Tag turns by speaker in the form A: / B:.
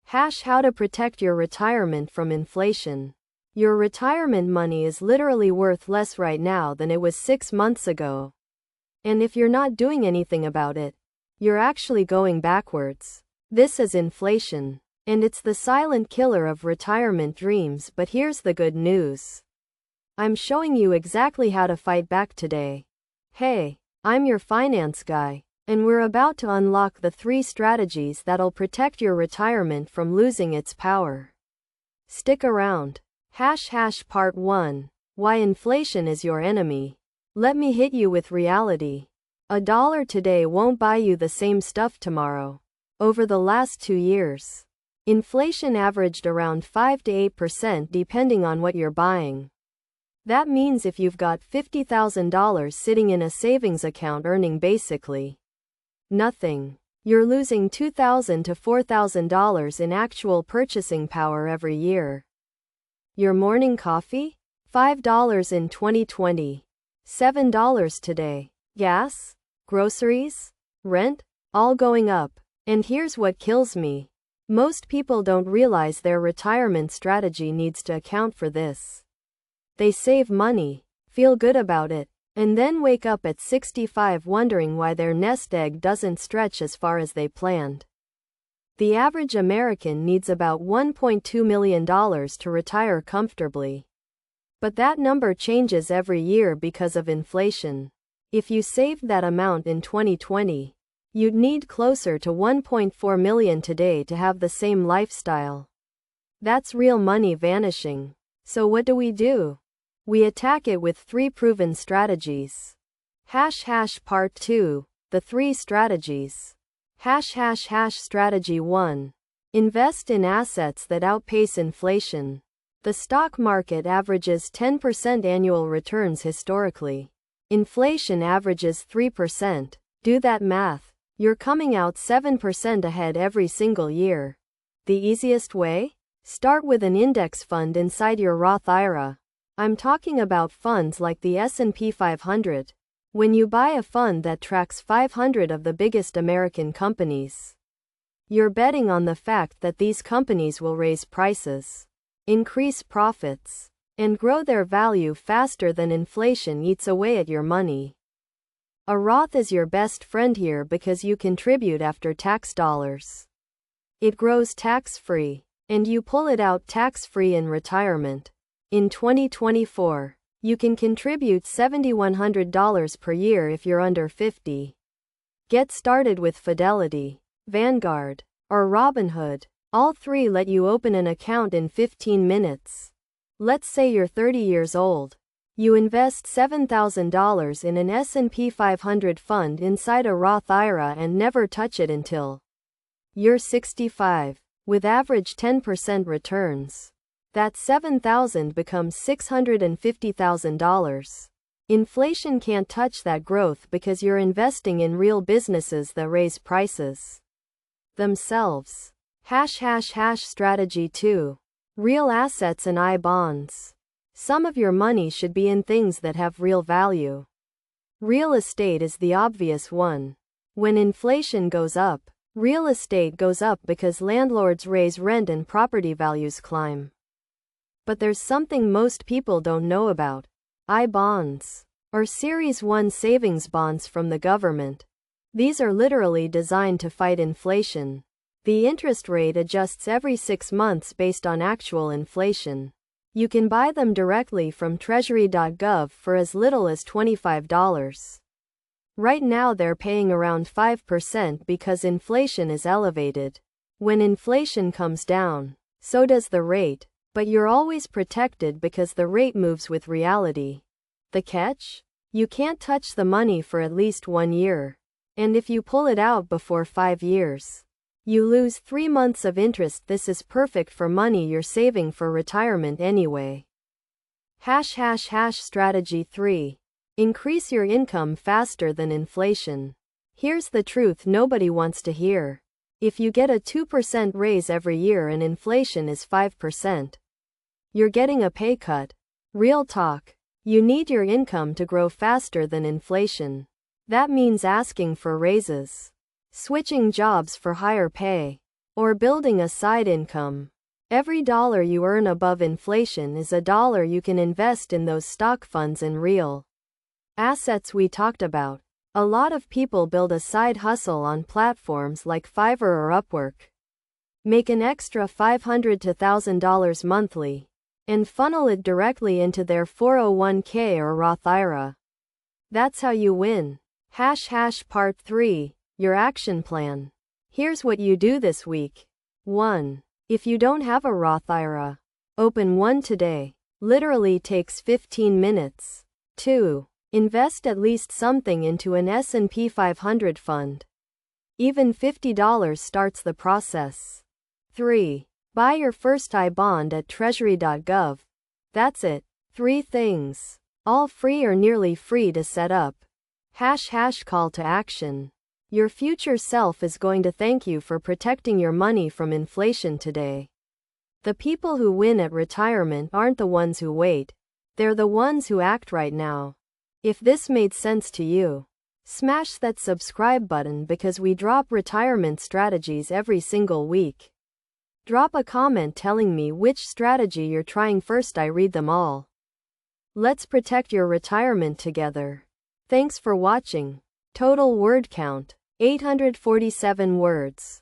A: How to protect your retirement from inflation. Your retirement money is literally worth less right now than it was 6 months ago. And if you're not doing anything about it, you're actually going backwards. This is inflation. And it's the silent killer of retirement dreams, but here's the good news. I'm showing you exactly how to fight back today. Hey, I'm your finance guy, and we're about to unlock the 3 strategies that'll protect your retirement from losing its power. Stick around. Part 1. Why inflation is your enemy. Let me hit you with reality. $1 today won't buy you the same stuff tomorrow. Over the last 2 years, inflation averaged around 5 to 8% depending on what you're buying. That means if you've got $50,000 sitting in a savings account earning basically nothing, you're losing $2,000 to $4,000 in actual purchasing power every year. Your morning coffee? $5 in 2020. $7 today. Gas? Groceries? Rent? All going up. And here's what kills me. Most people don't realize their retirement strategy needs to account for this. They save money, feel good about it, and then wake up at 65 wondering why their nest egg doesn't stretch as far as they planned. The average American needs about $1.2 million to retire comfortably. But that number changes every year because of inflation. If you saved that amount in 2020, you'd need closer to $1.4 million today to have the same lifestyle. That's real money vanishing. So what do? We attack it with 3 proven strategies. Part 2. The 3 strategies. Strategy 1. Invest in assets that outpace inflation. The stock market averages 10% annual returns historically. Inflation averages 3%. Do that math. You're coming out 7% ahead every single year. The easiest way? Start with an index fund inside your Roth IRA. I'm talking about funds like the S&P 500. When you buy a fund that tracks 500 of the biggest American companies, you're betting on the fact that these companies will raise prices, increase profits, and grow their value faster than inflation eats away at your money. A Roth is your best friend here because you contribute after tax dollars. It grows tax-free, and you pull it out tax-free in retirement. In 2024, you can contribute $7,100 per year if you're under 50. Get started with Fidelity, Vanguard, or Robinhood. All 3 let you open an account in 15 minutes. Let's say you're 30 years old. You invest $7,000 in an S&P 500 fund inside a Roth IRA and never touch it until you're 65, with average 10% returns. That $7,000 becomes $650,000. Inflation can't touch that growth because you're investing in real businesses that raise prices themselves. Strategy 2. Real assets and I-bonds. Some of your money should be in things that have real value. Real estate is the obvious one. When inflation goes up, real estate goes up because landlords raise rent and property values climb. But there's something most people don't know about. I-bonds, or Series 1 savings bonds from the government. These are literally designed to fight inflation. The interest rate adjusts every 6 months based on actual inflation. You can buy them directly from treasury.gov for as little as $25. Right now they're paying around 5% because inflation is elevated. When inflation comes down, so does the rate. But you're always protected because the rate moves with reality. The catch? You can't touch the money for at least 1 year. And if you pull it out before 5 years, you lose 3 months of interest. This is perfect for money you're saving for retirement anyway. Strategy 3. Increase your income faster than inflation. Here's the truth nobody wants to hear. If you get a 2% raise every year and inflation is 5%, you're getting a pay cut. Real talk. You need your income to grow faster than inflation. That means asking for raises, switching jobs for higher pay, or building a side income. Every dollar you earn above inflation is a dollar you can invest in those stock funds and real assets we talked about. A lot of people build a side hustle on platforms like Fiverr or Upwork, make an extra $500 to $1,000 monthly, and funnel it directly into their 401k or Roth IRA. That's how you win. Part 3. Your action plan. Here's what you do this week. 1. If you don't have a Roth IRA, open one today. Literally takes 15 minutes. 2. Invest at least something into an S&P 500 fund. Even $50 starts the process. 3. Buy your first I-bond at treasury.gov. That's it. 3 things. All free or nearly free to set up. Call to action. Your future self is going to thank you for protecting your money from inflation today. The people who win at retirement aren't the ones who wait. They're the ones who act right now. If this made sense to you, smash that subscribe button because we drop retirement strategies every single week. Drop a comment telling me which strategy you're trying first. I read them all. Let's protect your retirement together. Thanks for watching. Total word count, 847 words.